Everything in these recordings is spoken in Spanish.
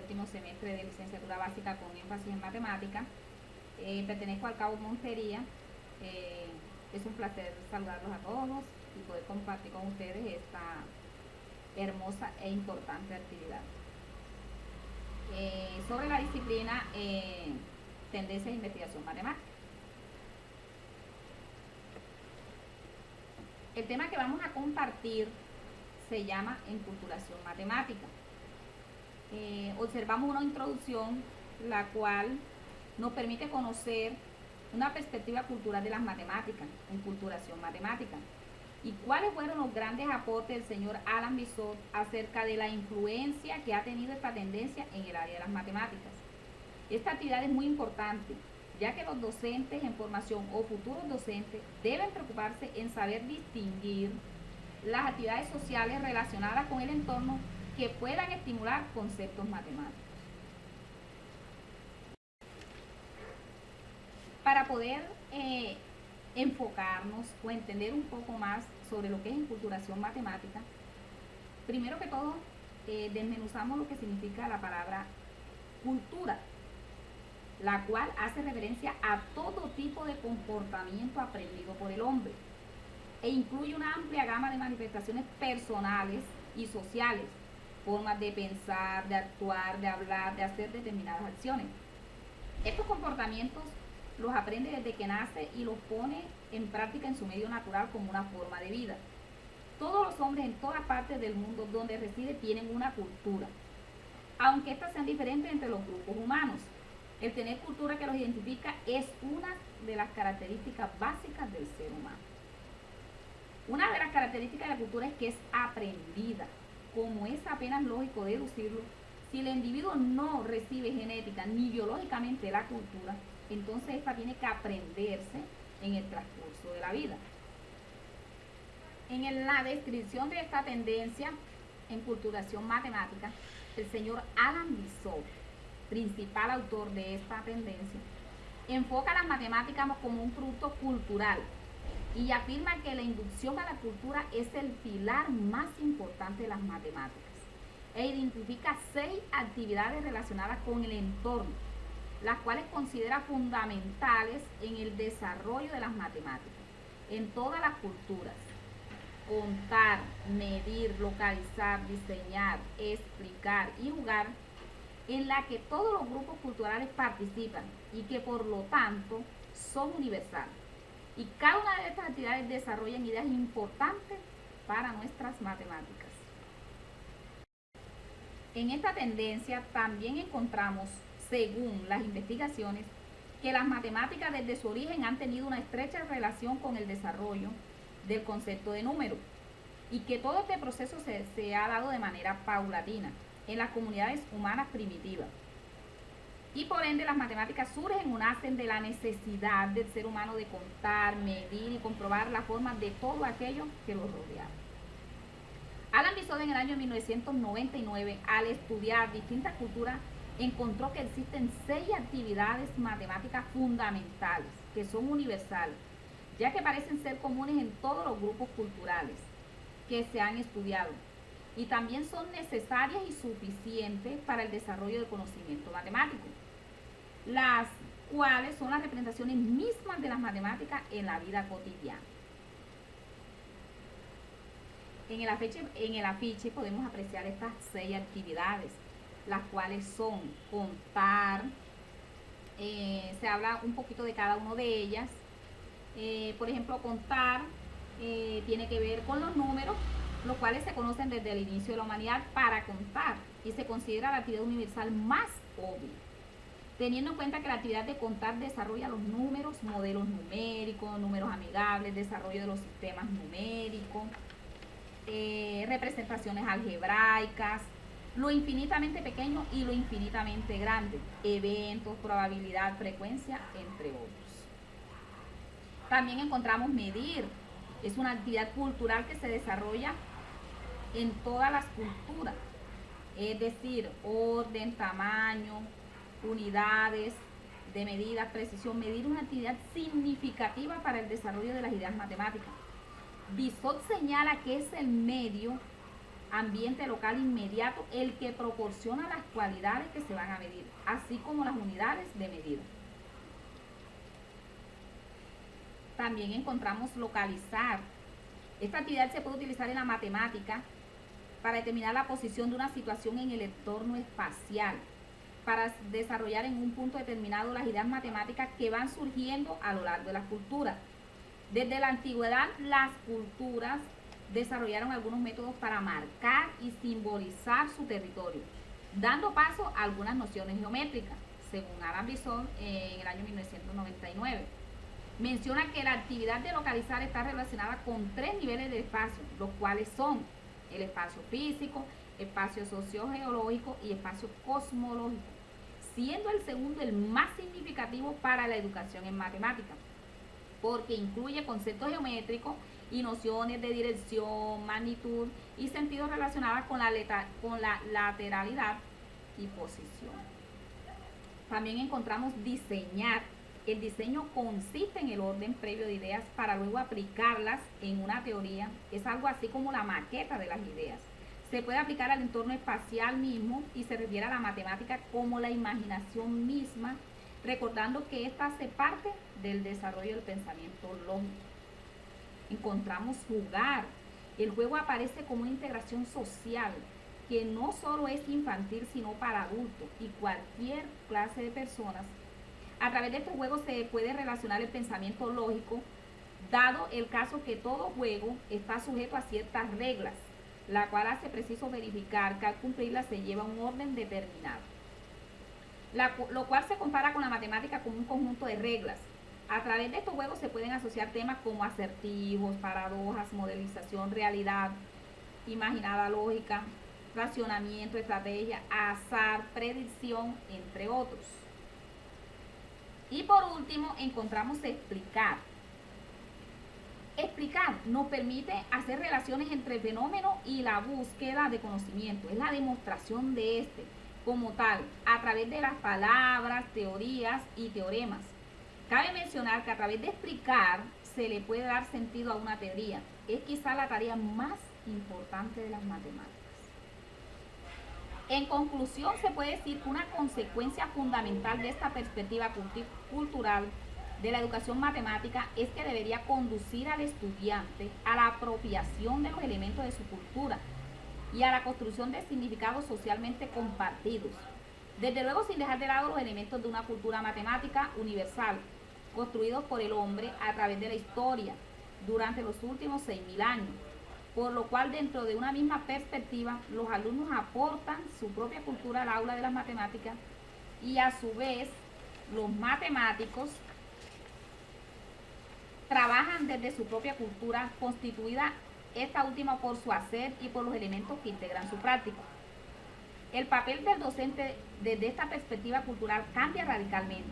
séptimo semestre de licenciatura básica con énfasis en matemáticas. Pertenezco al Cabo Montería. Es un placer saludarlos a todos y poder compartir con ustedes esta hermosa e importante actividad. Sobre la disciplina Tendencias de Investigación Matemática. El tema que vamos a compartir se llama Enculturación Matemática. Observamos una introducción la cual nos permite conocer una perspectiva cultural de las matemáticas, enculturación matemática, y cuáles fueron los grandes aportes del señor Alan Bishop acerca de la influencia que ha tenido esta tendencia en el área de las matemáticas. Esta actividad es muy importante, ya que los docentes en formación o futuros docentes deben preocuparse en saber distinguir las actividades sociales relacionadas con el entorno que puedan estimular conceptos matemáticos. Para poder enfocarnos o entender un poco más sobre lo que es enculturación matemática, primero que todo desmenuzamos lo que significa la palabra cultura, la cual hace referencia a todo tipo de comportamiento aprendido por el hombre e incluye una amplia gama de manifestaciones personales y sociales, formas de pensar, de actuar, de hablar, de hacer determinadas acciones. Estos comportamientos los aprende desde que nace y los pone en práctica en su medio natural como una forma de vida. Todos los hombres en todas partes del mundo donde reside tienen una cultura, aunque estas sean diferentes entre los grupos humanos. El tener cultura que los identifica es una de las características básicas del ser humano. Una de las características de la cultura es que es aprendida. Como es apenas lógico deducirlo, si el individuo no recibe genética ni biológicamente la cultura, entonces esta tiene que aprenderse en el transcurso de la vida. En la descripción de esta tendencia en culturación matemática, el señor Alan Bishop, principal autor de esta tendencia, enfoca las matemáticas como un producto cultural y afirma que la inducción a la cultura es el pilar más importante de las matemáticas e identifica 6 actividades relacionadas con el entorno, las cuales considera fundamentales en el desarrollo de las matemáticas en todas las culturas: contar, medir, localizar, diseñar, explicar y jugar, en la que todos los grupos culturales participan y que por lo tanto son universales. Y cada una de estas actividades desarrollan ideas importantes para nuestras matemáticas. En esta tendencia también encontramos, según las investigaciones, que las matemáticas desde su origen han tenido una estrecha relación con el desarrollo del concepto de número y que todo este proceso se ha dado de manera paulatina en las comunidades humanas primitivas. Y por ende las matemáticas surgen o nacen de la necesidad del ser humano de contar, medir y comprobar la forma de todo aquello que lo rodeaba. Alan Bishop en el año 1999, al estudiar distintas culturas, encontró que existen 6 actividades matemáticas fundamentales que son universales, ya que parecen ser comunes en todos los grupos culturales que se han estudiado y también son necesarias y suficientes para el desarrollo del conocimiento matemático, las cuales son las representaciones mismas de las matemáticas en la vida cotidiana. En el afiche podemos apreciar estas 6 actividades, las cuales son contar, se habla un poquito de cada una de ellas. Por ejemplo, contar tiene que ver con los números, los cuales se conocen desde el inicio de la humanidad para contar y se considera la actividad universal más obvia, teniendo en cuenta que la actividad de contar desarrolla los números, modelos numéricos, números amigables, desarrollo de los sistemas numéricos, representaciones algebraicas, lo infinitamente pequeño y lo infinitamente grande, eventos, probabilidad, frecuencia, entre otros. También encontramos medir. Es una actividad cultural que se desarrolla en todas las culturas, es decir, orden, tamaño, unidades de medida, precisión. Medir una actividad significativa para el desarrollo de las ideas matemáticas. Bishop señala que es el medio ambiente local inmediato, el que proporciona las cualidades que se van a medir, así como las unidades de medida. También encontramos localizar. Esta actividad se puede utilizar en la matemática para determinar la posición de una situación en el entorno espacial, para desarrollar en un punto determinado las ideas matemáticas que van surgiendo a lo largo de las culturas. Desde la antigüedad, las culturas desarrollaron algunos métodos para marcar y simbolizar su territorio, dando paso a algunas nociones geométricas, según Alan Brisson en el año 1999. Menciona que la actividad de localizar está relacionada con 3 niveles de espacio, los cuales son el espacio físico, espacio sociogeológico y espacio cosmológico, siendo el segundo el más significativo para la educación en matemáticas, porque incluye conceptos geométricos y nociones de dirección, magnitud y sentido relacionadas con la lateralidad y posición. También encontramos diseñar. El diseño consiste en el orden previo de ideas para luego aplicarlas en una teoría. Es algo así como la maqueta de las ideas. Se puede aplicar al entorno espacial mismo y se refiere a la matemática como la imaginación misma, recordando que esta hace parte del desarrollo del pensamiento lógico. Encontramos jugar. El juego aparece como una integración social que no solo es infantil, sino para adultos y cualquier clase de personas. A través de estos juegos se puede relacionar el pensamiento lógico, dado el caso que todo juego está sujeto a ciertas reglas, la cual hace preciso verificar que al cumplirlas se lleva un orden determinado. Lo cual se compara con la matemática como un conjunto de reglas. A través de estos juegos se pueden asociar temas como acertijos, paradojas, modelización, realidad imaginada, lógica, racionamiento, estrategia, azar, predicción, entre otros. Y por último, encontramos explicar. Explicar nos permite hacer relaciones entre el fenómeno y la búsqueda de conocimiento. Es la demostración de este como tal, a través de las palabras, teorías y teoremas. Cabe mencionar que a través de explicar se le puede dar sentido a una teoría. Es quizá la tarea más importante de las matemáticas. En conclusión, se puede decir que una consecuencia fundamental de esta perspectiva cultural de la educación matemática es que debería conducir al estudiante a la apropiación de los elementos de su cultura y a la construcción de significados socialmente compartidos. Desde luego, sin dejar de lado los elementos de una cultura matemática universal, construidos por el hombre a través de la historia durante los últimos 6.000 años. Por lo cual, dentro de una misma perspectiva, los alumnos aportan su propia cultura al aula de las matemáticas y a su vez los matemáticos trabajan desde su propia cultura, constituida esta última por su hacer y por los elementos que integran su práctica. El papel del docente desde esta perspectiva cultural cambia radicalmente,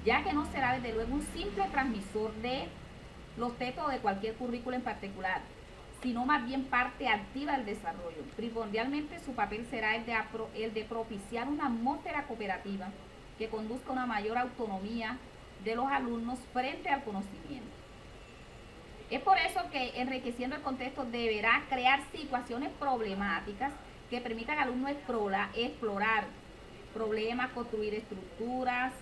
ya que no será desde luego un simple transmisor de los textos de cualquier currículo en particular, sino más bien parte activa del desarrollo. Primordialmente su papel será el de propiciar una atmósfera cooperativa que conduzca a una mayor autonomía de los alumnos frente al conocimiento. Es por eso que enriqueciendo el contexto deberá crear situaciones problemáticas que permitan al alumno explorar problemas, construir estructuras,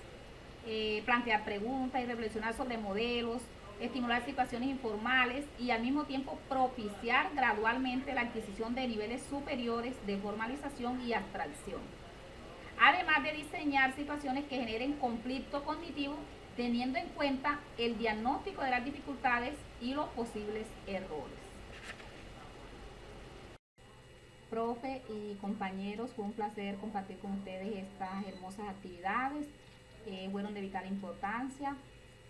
plantear preguntas y reflexionar sobre modelos, estimular situaciones informales y al mismo tiempo propiciar gradualmente la adquisición de niveles superiores de formalización y abstracción. Además de diseñar situaciones que generen conflicto cognitivo, teniendo en cuenta el diagnóstico de las dificultades y los posibles errores. Profe y compañeros, fue un placer compartir con ustedes estas hermosas actividades. Fueron de vital importancia.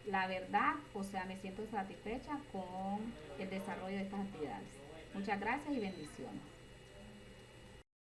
La verdad, me siento satisfecha con el desarrollo de estas actividades. Muchas gracias y bendiciones.